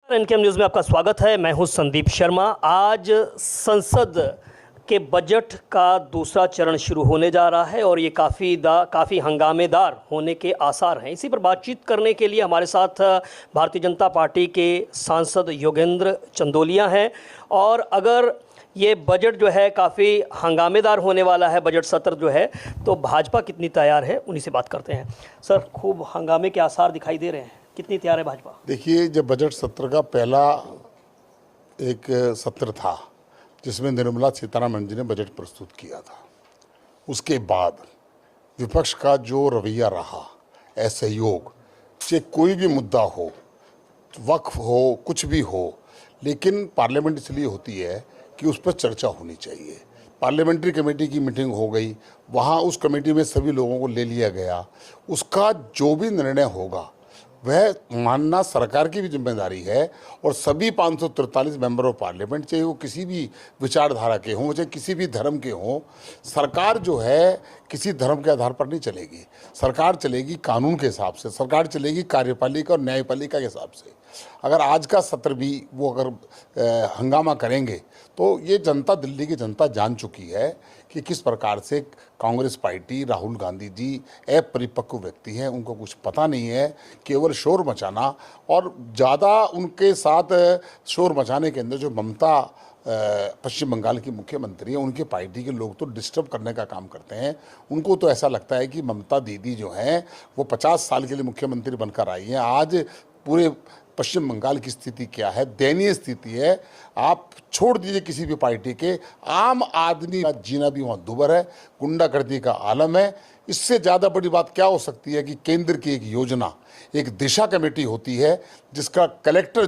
एनकेएम news में आपका स्वागत है। मैं हूं संदीप शर्मा। आज संसद के बजट का दूसरा चरण शुरू होने जा रहा है और ये काफ़ी हंगामेदार होने के आसार हैं। इसी पर बातचीत करने के लिए हमारे साथ भारतीय जनता पार्टी के सांसद योगेंद्र चंदोलिया हैं। और अगर ये बजट जो है काफ़ी हंगामेदार होने वाला है, बजट सत्र जो है, तो भाजपा कितनी तैयार है, उन्हीं से बात करते हैं। सर, खूब हंगामे के आसार दिखाई दे रहे हैं, कितनी तैयार है भाजपा? देखिए, जब बजट सत्र का पहला एक सत्र था जिसमें निर्मला सीतारमण जी ने बजट प्रस्तुत किया था, उसके बाद विपक्ष का जो रवैया रहा, असहयोग, चाहे कोई भी मुद्दा हो, वक्फ हो, कुछ भी हो, लेकिन पार्लियामेंट इसलिए होती है कि उस पर चर्चा होनी चाहिए। पार्लियामेंट्री कमेटी की मीटिंग हो गई, वहाँ उस कमेटी में सभी लोगों को ले लिया गया। उसका जो भी निर्णय होगा वह मानना सरकार की भी जिम्मेदारी है। और सभी 543 मेंबर ऑफ पार्लियामेंट, चाहे वो किसी भी विचारधारा के हों, चाहे किसी भी धर्म के हों, सरकार जो है किसी धर्म के आधार पर नहीं चलेगी। सरकार चलेगी कानून के हिसाब से, सरकार चलेगी कार्यपालिका और न्यायपालिका के हिसाब से। अगर आज का सत्र भी वो अगर हंगामा करेंगे तो ये जनता, दिल्ली की जनता जान चुकी है कि किस प्रकार से कांग्रेस पार्टी, राहुल गांधी जी अपरिपक्व व्यक्ति हैं, उनको कुछ पता नहीं है, केवल शोर मचाना। और ज़्यादा उनके साथ शोर मचाने के अंदर जो ममता पश्चिम बंगाल की मुख्यमंत्री है, उनके पार्टी के लोग तो डिस्टर्ब करने का काम करते हैं। उनको तो ऐसा लगता है कि ममता दीदी जो हैं वो 50 साल के लिए मुख्यमंत्री बनकर आई हैं। आज पूरे पश्चिम बंगाल की स्थिति क्या है, दयनीय स्थिति है। आप छोड़ दीजिए किसी भी पार्टी के, आम आदमी का जीना भी वहाँ दुभर है, गुंडागर्दी का आलम है। इससे ज़्यादा बड़ी बात क्या हो सकती है कि केंद्र की एक योजना, एक दिशा कमेटी होती है जिसका कलेक्टर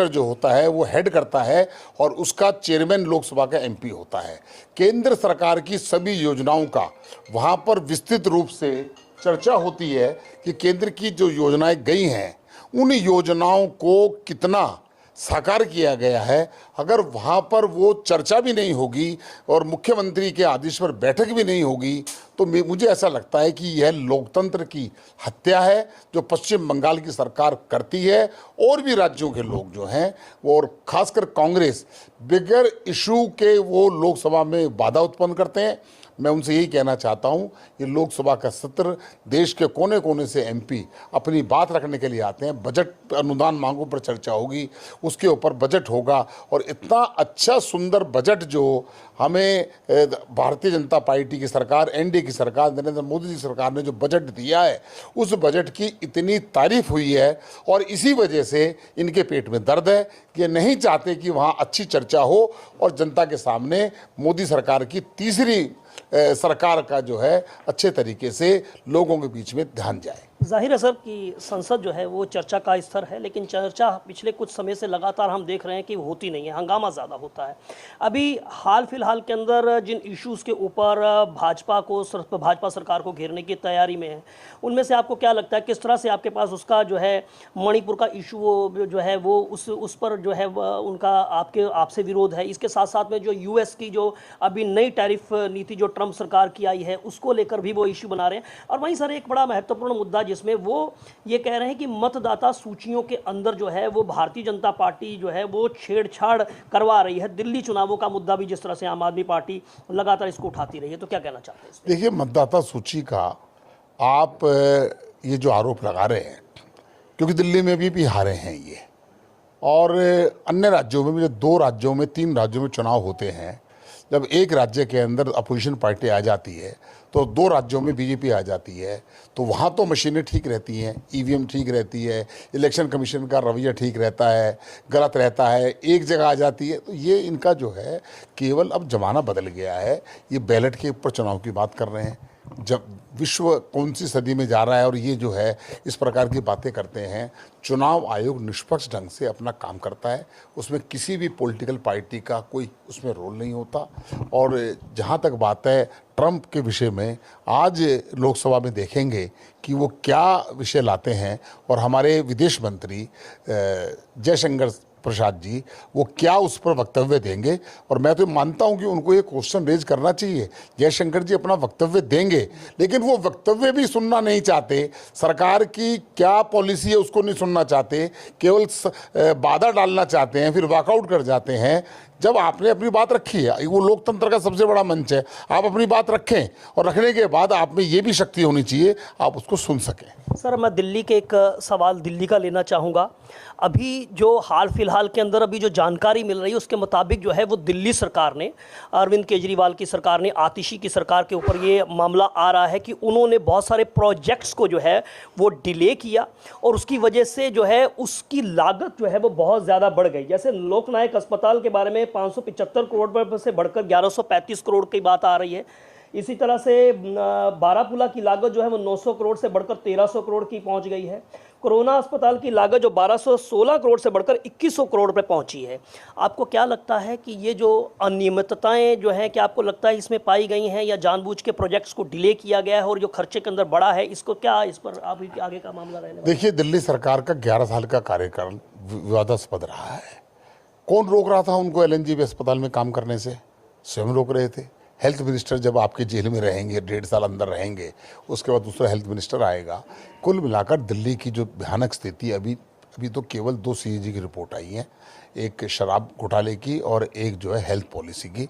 जो होता है वो हेड करता है और उसका चेयरमैन लोकसभा का एमपी होता है। केंद्र सरकार की सभी योजनाओं का वहाँ पर विस्तृत रूप से चर्चा होती है कि केंद्र की जो योजनाएं गई हैं उन योजनाओं को कितना साकार किया गया है। अगर वहाँ पर वो चर्चा भी नहीं होगी और मुख्यमंत्री के आदेश पर बैठक भी नहीं होगी तो मुझे ऐसा लगता है कि यह लोकतंत्र की हत्या है जो पश्चिम बंगाल की सरकार करती है। और भी राज्यों के लोग जो हैं वो, और खासकर कांग्रेस, बिगर इशू के वो लोकसभा में बाधा उत्पन्न करते हैं। मैं उनसे यही कहना चाहता हूं, ये लोकसभा का सत्र, देश के कोने कोने से एमपी अपनी बात रखने के लिए आते हैं। बजट अनुदान मांगों पर चर्चा होगी, उसके ऊपर बजट होगा। और इतना अच्छा सुंदर बजट जो हमें भारतीय जनता पार्टी की सरकार, एनडीए की सरकार, नरेंद्र मोदी जी सरकार ने जो बजट दिया है, उस बजट की इतनी तारीफ हुई है। और इसी वजह से इनके पेट में दर्द है कि ये नहीं चाहते कि वहाँ अच्छी चर्चा हो और जनता के सामने मोदी सरकार की तीसरी सरकार का जो है अच्छे तरीके से लोगों के बीच में ध्यान जाए। जाहिर है सर कि संसद जो है वो चर्चा का स्तर है, लेकिन चर्चा पिछले कुछ समय से लगातार हम देख रहे हैं कि होती नहीं है, हंगामा ज़्यादा होता है। अभी हाल फिलहाल के अंदर जिन इश्यूज़ के ऊपर भाजपा सरकार को घेरने की तैयारी में है, उनमें से आपको क्या लगता है, किस तरह से आपके पास उसका जो है मणिपुर का इशू जो है वो उस पर जो है उनका आपसे विरोध है? इसके साथ साथ में जो यूएस की जो अभी नई टैरिफ नीति जो ट्रंप सरकार की आई है, उसको लेकर भी वो इशू बना रहे हैं। और वहीं सर एक बड़ा महत्वपूर्ण मुद्दा जिसमें वो ये कह रहे हैं कि मतदाता सूचियों के अंदर जो है वो भारतीय जनता पार्टी जो है वो छेड़छाड़ करवा रही है। दिल्ली चुनावों का मुद्दा भी जिस तरह से आम आदमी पार्टी लगातार इसको उठाती रही है, तो क्या कहना चाहते हैं? देखिए, मतदाता सूची का आप ये जो आरोप लगा रहे हैं, क्योंकि दिल्ली में भी हारे हैं ये, और अन्य राज्यों में भी, 2 राज्यों में, 3 राज्यों में चुनाव होते हैं। जब एक राज्य के अंदर अपोजिशन पार्टी आ जाती है तो 2 राज्यों में बीजेपी आ जाती है, तो वहाँ तो मशीनें ठीक रहती हैं, ईवीएम ठीक रहती है, इलेक्शन कमीशन का रवैया ठीक रहता है, गलत रहता है, एक जगह आ जाती है। तो ये इनका जो है केवल, अब ज़माना बदल गया है, ये बैलेट के ऊपर चुनाव की बात कर रहे हैं। जब विश्व कौन सी सदी में जा रहा है और ये जो है इस प्रकार की बातें करते हैं। चुनाव आयोग निष्पक्ष ढंग से अपना काम करता है, उसमें किसी भी पॉलिटिकल पार्टी का कोई उसमें रोल नहीं होता। और जहाँ तक बात है ट्रंप के विषय में, आज लोकसभा में देखेंगे कि वो क्या विषय लाते हैं। और हमारे विदेश मंत्री जयशंकर प्रसाद जी वो क्या उस पर वक्तव्य देंगे। और मैं तो मानता हूं कि उनको ये क्वेश्चन रेज करना चाहिए। जयशंकर जी अपना वक्तव्य देंगे, लेकिन वो वक्तव्य भी सुनना नहीं चाहते, सरकार की क्या पॉलिसी है उसको नहीं सुनना चाहते, केवल बाधा डालना चाहते हैं, फिर वॉकआउट कर जाते हैं। जब आपने अपनी बात रखी है, वो लोकतंत्र का सबसे बड़ा मंच है, आप अपनी बात रखें और रखने के बाद आप में ये भी शक्ति होनी चाहिए आप उसको सुन सकें। सर, मैं दिल्ली के एक सवाल दिल्ली का लेना चाहूँगा। अभी जो हाल फिलहाल के अंदर अभी जो जानकारी मिल रही है उसके मुताबिक जो है वो दिल्ली सरकार ने, अरविंद केजरीवाल की सरकार ने, आतिशी की सरकार के ऊपर ये मामला आ रहा है कि उन्होंने बहुत सारे प्रोजेक्ट्स को जो है वो डिले किया और उसकी वजह से जो है उसकी लागत जो है वो बहुत ज़्यादा बढ़ गई। जैसे लोकनायक अस्पताल के बारे में 575 करोड़ से बढ़कर 1135 करोड़ की बात आ रही है। इसी तरह से बारापुला की लागत जो है वो 900 करोड़ से बढ़कर 1300 करोड़ की पहुंच गई है। कोरोना अस्पताल की लागत जो 1216 करोड़ से बढ़कर 2100 करोड़ पे पहुंची है। आपको क्या लगता है कि ये जो अनियमितताएं जो हैं, क्या आपको लगता है इसमें पाई गई हैं या जानबूझ के प्रोजेक्ट्स को डिले किया गया है और जो खर्चे के अंदर बढ़ा है, इसको क्या इस पर आप आगे का मामला रहने वाला है? देखिए, दिल्ली सरकार का 11 साल का कार्यकाल विवादास्पद रहा है। कौन रोक रहा था उनको एलएनजेबी अस्पताल में काम करने से? स्वयं रोक रहे थे। हेल्थ मिनिस्टर जब आपके जेल में रहेंगे, 1.5 साल अंदर रहेंगे, उसके बाद दूसरा हेल्थ मिनिस्टर आएगा। कुल मिलाकर दिल्ली की जो भयानक स्थिति, अभी तो केवल 2 सीएजी की रिपोर्ट आई है, एक शराब घोटाले की और एक जो है हेल्थ पॉलिसी की।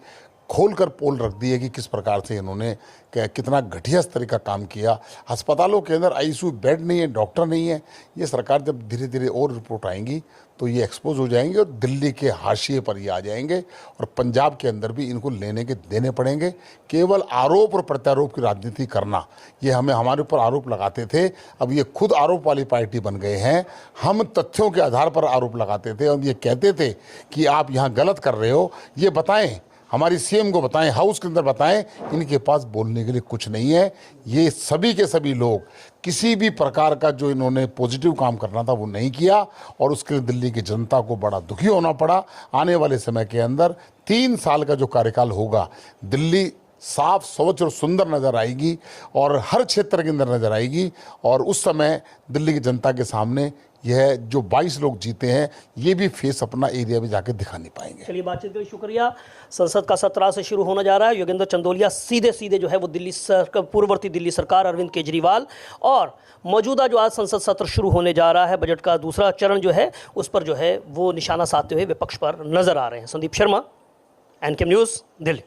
खोलकर पोल रख दी है कि किस प्रकार से इन्होंने कितना घटिया स्तर का काम किया। अस्पतालों के अंदर आईसीयू बेड नहीं है, डॉक्टर नहीं है। ये सरकार जब धीरे धीरे और रिपोर्ट आएंगी तो ये एक्सपोज हो जाएंगे और दिल्ली के हाशिए पर ये आ जाएंगे और पंजाब के अंदर भी इनको लेने के देने पड़ेंगे। केवल आरोप और प्रत्यारोप की राजनीति करना, ये हमारे ऊपर आरोप लगाते थे, अब ये खुद आरोप वाली पार्टी बन गए हैं। हम तथ्यों के आधार पर आरोप लगाते थे और ये कहते थे कि आप यहाँ गलत कर रहे हो, ये बताएं, हमारी सीएम को बताएं, हाउस के अंदर बताएं। इनके पास बोलने के लिए कुछ नहीं है। ये सभी के सभी लोग किसी भी प्रकार का जो इन्होंने पॉजिटिव काम करना था वो नहीं किया और उसके लिए दिल्ली की जनता को बड़ा दुखी होना पड़ा। आने वाले समय के अंदर 3 साल का जो कार्यकाल होगा, दिल्ली साफ, स्वच्छ और सुंदर नज़र आएगी और हर क्षेत्र के अंदर नज़र आएगी। और उस समय दिल्ली की जनता के सामने यह जो 22 लोग जीते हैं, ये भी फेस अपना एरिया में जाके दिखा नहीं पाएंगे। चलिए, बातचीत के लिए शुक्रिया। संसद का सत्र से शुरू होने जा रहा है। योगेंद्र चंदोलिया सीधे जो है वो पूर्ववर्ती दिल्ली सरकार अरविंद केजरीवाल और मौजूदा जो आज संसद सत्र शुरू होने जा रहा है, बजट का दूसरा चरण जो है उस पर जो है वो निशाना साधते हुए विपक्ष पर नजर आ रहे हैं। Sandeep Sharma, NK news, Delhi.